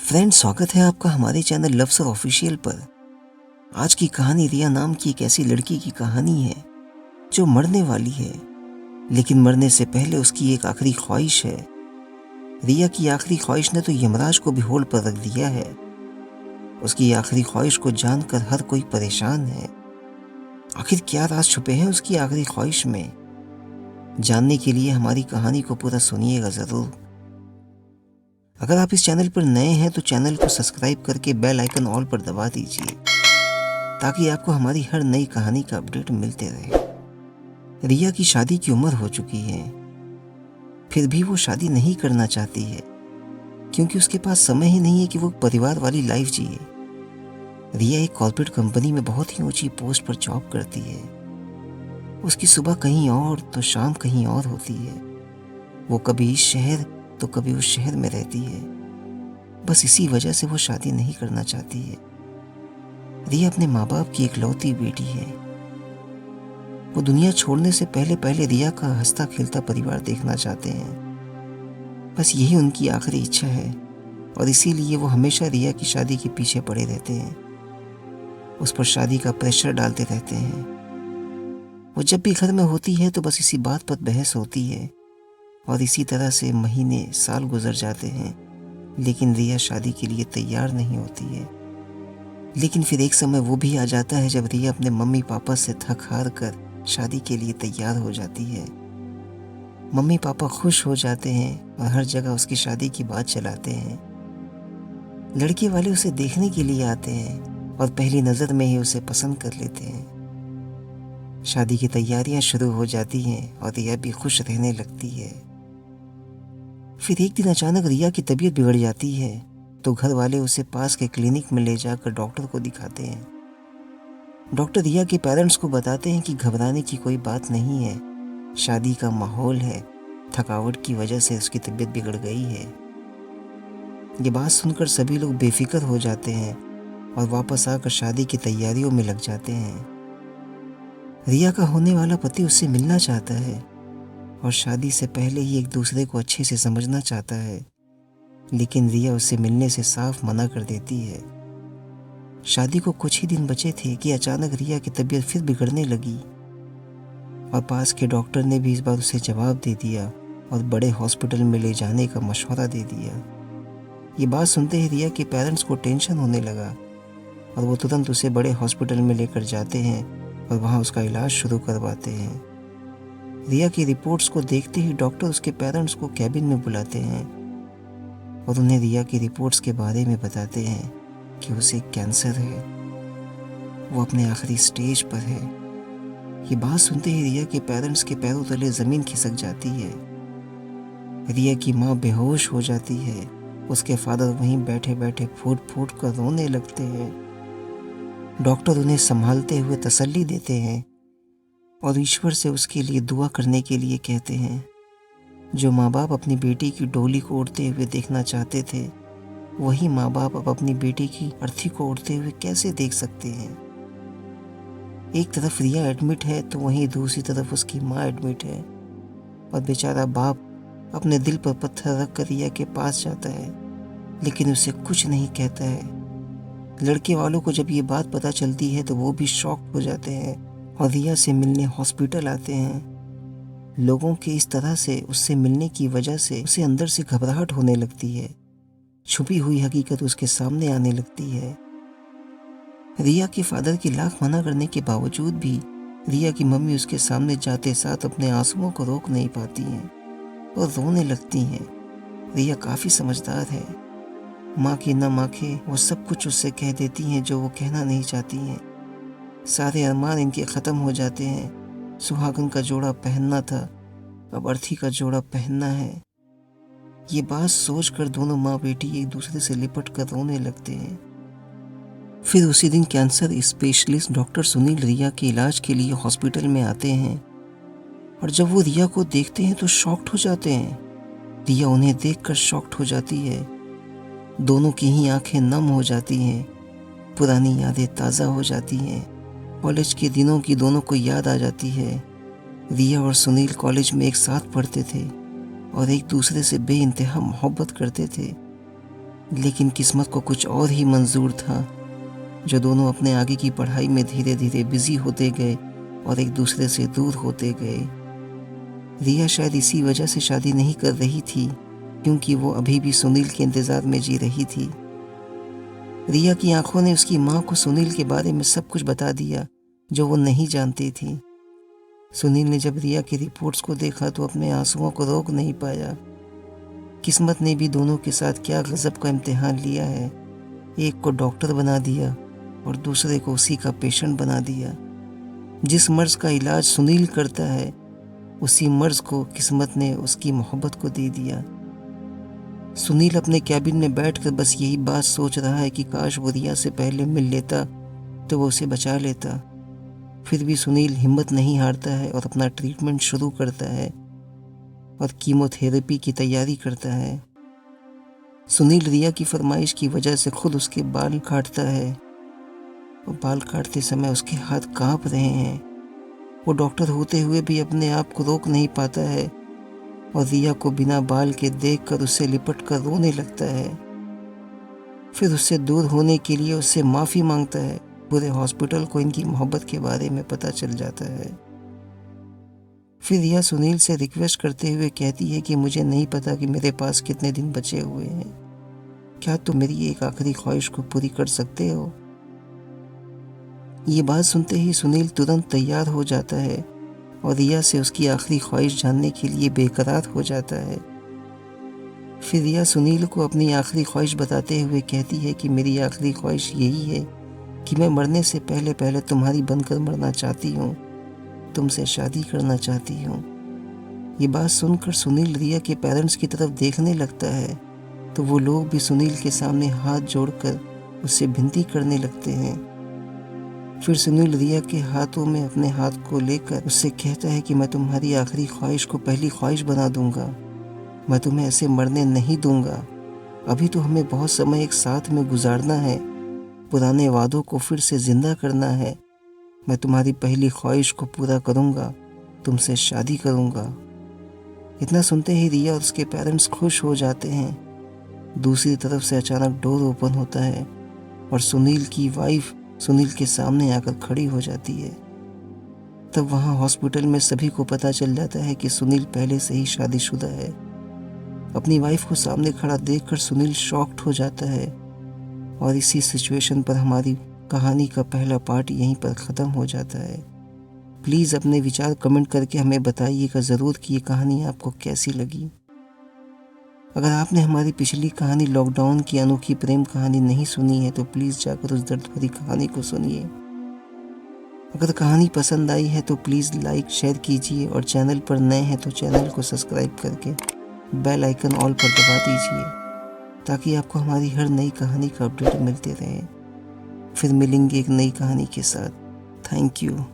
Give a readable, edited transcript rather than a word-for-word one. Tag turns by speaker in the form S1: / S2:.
S1: Friends, स्वागत है आपका हमारे चैनल लव सर ऑफिशियल पर। आज की कहानी रिया नाम की एक ऐसी लड़की की कहानी है जो मरने वाली है, लेकिन मरने से पहले उसकी एक आखिरी ख्वाहिश है। रिया की आखिरी ख्वाहिश ने तो यमराज को भी होल पर रख दिया है। उसकी आखिरी ख्वाहिश को जानकर हर कोई परेशान है। आखिर क्या राज छुपे हैं उसकी आखिरी ख्वाहिश में? जानने के लिए हमारी कहानी को पूरा सुनिएगा ज़रूर। अगर आप इस चैनल पर नए हैं तो चैनल को सब्सक्राइब करके बेल आइकन ऑल पर दबा दीजिए ताकि आपको हमारी हर नई कहानी का अपडेट मिलते रहे। रिया की शादी की उम्र हो चुकी है, फिर भी वो शादी नहीं करना चाहती है क्योंकि उसके पास समय ही नहीं है कि वो परिवार वाली लाइफ जिए। रिया एक कॉर्पोरेट कंपनी में बहुत ही ऊंची पोस्ट पर जॉब करती है। उसकी सुबह कहीं और तो शाम कहीं और होती है। वो कभी इस शहर तो कभी उस शहर में रहती है। बस इसी वजह से वो शादी नहीं करना चाहती है। रिया अपने माँ बाप की इकलौती बेटी है। वो दुनिया छोड़ने से पहले पहले रिया का हंसता खेलता परिवार देखना चाहते हैं। बस यही उनकी आखिरी इच्छा है और इसीलिए वो हमेशा रिया की शादी के पीछे पड़े रहते हैं। उस पर शादी का प्रेशर डालते रहते हैं। वो जब भी घर में होती है तो बस इसी बात पर बहस होती है और इसी तरह से महीने साल गुजर जाते हैं, लेकिन रिया शादी के लिए तैयार नहीं होती है। लेकिन फिर एक समय वो भी आ जाता है जब रिया अपने मम्मी पापा से थक हार कर शादी के लिए तैयार हो जाती है। मम्मी पापा खुश हो जाते हैं और हर जगह उसकी शादी की बात चलाते हैं। लड़के वाले उसे देखने के लिए आते हैं और पहली नज़र में ही उसे पसंद कर लेते हैं। शादी की तैयारियां शुरू हो जाती हैं और रिया भी खुश रहने लगती है। फिर एक दिन अचानक रिया की तबीयत बिगड़ जाती है तो घर वाले उसे पास के क्लिनिक में ले जाकर डॉक्टर को दिखाते हैं। डॉक्टर रिया के पेरेंट्स को बताते हैं कि घबराने की कोई बात नहीं है, शादी का माहौल है, थकावट की वजह से उसकी तबीयत बिगड़ गई है। ये बात सुनकर सभी लोग बेफिक्र हो जाते हैं और वापस आकर शादी की तैयारियों में लग जाते हैं। रिया का होने वाला पति उससे मिलना चाहता है और शादी से पहले ही एक दूसरे को अच्छे से समझना चाहता है, लेकिन रिया उससे मिलने से साफ मना कर देती है। शादी को कुछ ही दिन बचे थे कि अचानक रिया की तबीयत फिर बिगड़ने लगी और पास के डॉक्टर ने भी इस बार उसे जवाब दे दिया और बड़े हॉस्पिटल में ले जाने का मशवरा दे दिया। ये बात सुनते ही रिया के पेरेंट्स को टेंशन होने लगा और वो तुरंत उसे बड़े हॉस्पिटल में लेकर जाते हैं और वहाँ उसका इलाज शुरू करवाते हैं। रिया की रिपोर्ट्स को देखते ही डॉक्टर उसके पेरेंट्स को कैबिन में बुलाते हैं और उन्हें रिया की रिपोर्ट्स के बारे में बताते हैं कि उसे कैंसर है, वो अपने आखिरी स्टेज पर है। ये बात सुनते ही रिया के पेरेंट्स के पैरों तले ज़मीन खिसक जाती है। रिया की माँ बेहोश हो जाती है। उसके फादर वहीं बैठे बैठे फूट फूट कर रोने लगते हैं। डॉक्टर उन्हें संभालते हुए तसल्ली देते हैं और ईश्वर से उसके लिए दुआ करने के लिए कहते हैं। जो माँ बाप अपनी बेटी की डोली को उड़ते हुए देखना चाहते थे, वही माँ बाप अब अपनी बेटी की अर्थी को उड़ते हुए कैसे देख सकते हैं। एक तरफ रिया एडमिट है तो वहीं दूसरी तरफ उसकी माँ एडमिट है और बेचारा बाप अपने दिल पर पत्थर रख कर रिया के पास जाता है, लेकिन उसे कुछ नहीं कहता है। लड़के वालों को जब ये बात पता चलती है तो वो भी शॉक हो जाते हैं और रिया से मिलने हॉस्पिटल आते हैं। लोगों के इस तरह से उससे मिलने की वजह से उसे अंदर से घबराहट होने लगती है। छुपी हुई हकीकत उसके सामने आने लगती है। रिया के फादर की लाख मना करने के बावजूद भी रिया की मम्मी उसके सामने जाते साथ अपने आंसुओं को रोक नहीं पाती हैं और रोने लगती हैं। रिया काफ़ी समझदार है। माँ की न आंखें वो सब कुछ उससे कह देती हैं जो वो कहना नहीं चाहती हैं। सारे अरमान इनके ख़त्म हो जाते हैं। सुहागन का जोड़ा पहनना था, अब अर्थी का जोड़ा पहनना है। ये बात सोचकर दोनों माँ बेटी एक दूसरे से लिपट कर रोने लगते हैं। फिर उसी दिन कैंसर स्पेशलिस्ट डॉक्टर सुनील रिया के इलाज के लिए हॉस्पिटल में आते हैं और जब वो रिया को देखते हैं तो शॉक्ड हो जाते हैं। रिया उन्हें देखकर शॉक्ड हो जाती है। दोनों की ही आंखें नम हो जाती हैं। पुरानी यादें ताज़ा हो जाती हैं। कॉलेज के दिनों की दोनों को याद आ जाती है। रिया और सुनील कॉलेज में एक साथ पढ़ते थे और एक दूसरे से बेइंतहा मोहब्बत करते थे। लेकिन किस्मत को कुछ और ही मंजूर था। जो दोनों अपने आगे की पढ़ाई में धीरे धीरे बिजी होते गए और एक दूसरे से दूर होते गए। रिया शायद इसी वजह से शादी नहीं कर रही थी, क्योंकि वो अभी भी सुनील के इंतजार में जी रही थी। रिया की आंखों ने उसकी माँ को सुनील के बारे में सब कुछ बता दिया जो वो नहीं जानती थी। सुनील ने जब रिया की रिपोर्ट्स को देखा तो अपने आंसुओं को रोक नहीं पाया। किस्मत ने भी दोनों के साथ क्या गजब का इम्तिहान लिया है। एक को डॉक्टर बना दिया और दूसरे को उसी का पेशेंट बना दिया। जिस मर्ज का इलाज सुनील करता है, उसी मर्ज को किस्मत ने उसकी मोहब्बत को दे दिया। सुनील अपने कैबिन में बैठकर बस यही बात सोच रहा है कि काश वो रिया से पहले मिल लेता तो वो उसे बचा लेता। फिर भी सुनील हिम्मत नहीं हारता है और अपना ट्रीटमेंट शुरू करता है और कीमोथेरेपी की तैयारी करता है। सुनील रिया की फरमाइश की वजह से खुद उसके बाल काटता है और बाल काटते समय उसके हाथ कांप रहे हैं। वो डॉक्टर होते हुए भी अपने आप को रोक नहीं पाता है और रिया को बिना बाल के देखकर उससे लिपट कर रोने लगता है। फिर उससे दूर होने के लिए उससे माफ़ी मांगता है। पूरे हॉस्पिटल को इनकी मोहब्बत के बारे में पता चल जाता है। फिर रिया सुनील से रिक्वेस्ट करते हुए कहती है कि मुझे नहीं पता कि मेरे पास कितने दिन बचे हुए हैं, क्या तुम मेरी एक आखिरी ख्वाहिश को पूरी कर सकते हो? ये बात सुनते ही सुनील तुरंत तैयार हो जाता है और रिया से उसकी आखिरी ख्वाहिश जानने के लिए बेकरार हो जाता है। फिर रिया सुनील को अपनी आखिरी ख्वाहिश बताते हुए कहती है कि मेरी आखिरी ख्वाहिश यही है कि मैं मरने से पहले पहले तुम्हारी बनकर मरना चाहती हूँ, तुमसे शादी करना चाहती हूँ। ये बात सुनकर सुनील रिया के पेरेंट्स की तरफ देखने लगता है तो वो लोग भी सुनील के सामने हाथ जोड़कर उससे विनती करने लगते हैं। फिर सुनील रिया के हाथों में अपने हाथ को लेकर उससे कहता है कि मैं तुम्हारी आखिरी ख्वाहिश को पहली ख्वाहिश बना दूंगा, मैं तुम्हें ऐसे मरने नहीं दूंगा। अभी तो हमें बहुत समय एक साथ में गुजारना है, पुराने वादों को फिर से जिंदा करना है। मैं तुम्हारी पहली ख्वाहिश को पूरा करूंगा, तुमसे शादी करूंगा। इतना सुनते ही रिया और उसके पेरेंट्स खुश हो जाते हैं। दूसरी तरफ से अचानक डोर ओपन होता है और सुनील की वाइफ सुनील के सामने आकर खड़ी हो जाती है। तब वहाँ हॉस्पिटल में सभी को पता चल जाता है कि सुनील पहले से ही शादीशुदा है। अपनी वाइफ को सामने खड़ा देखकर सुनील शॉक्ड हो जाता है और इसी सिचुएशन पर हमारी कहानी का पहला पार्ट यहीं पर ख़त्म हो जाता है। प्लीज़ अपने विचार कमेंट करके हमें बताइएगा ज़रूर कि ये कहानी आपको कैसी लगी। अगर आपने हमारी पिछली कहानी लॉकडाउन की अनोखी प्रेम कहानी नहीं सुनी है तो प्लीज़ जाकर उस दर्द भरी कहानी को सुनिए। अगर कहानी पसंद आई है तो प्लीज़ लाइक शेयर कीजिए और चैनल पर नए हैं तो चैनल को सब्सक्राइब करके बेल आइकन ऑल पर दबा दीजिए ताकि आपको हमारी हर नई कहानी का अपडेट मिलते रहे। फिर मिलेंगे एक नई कहानी के साथ। Thank you.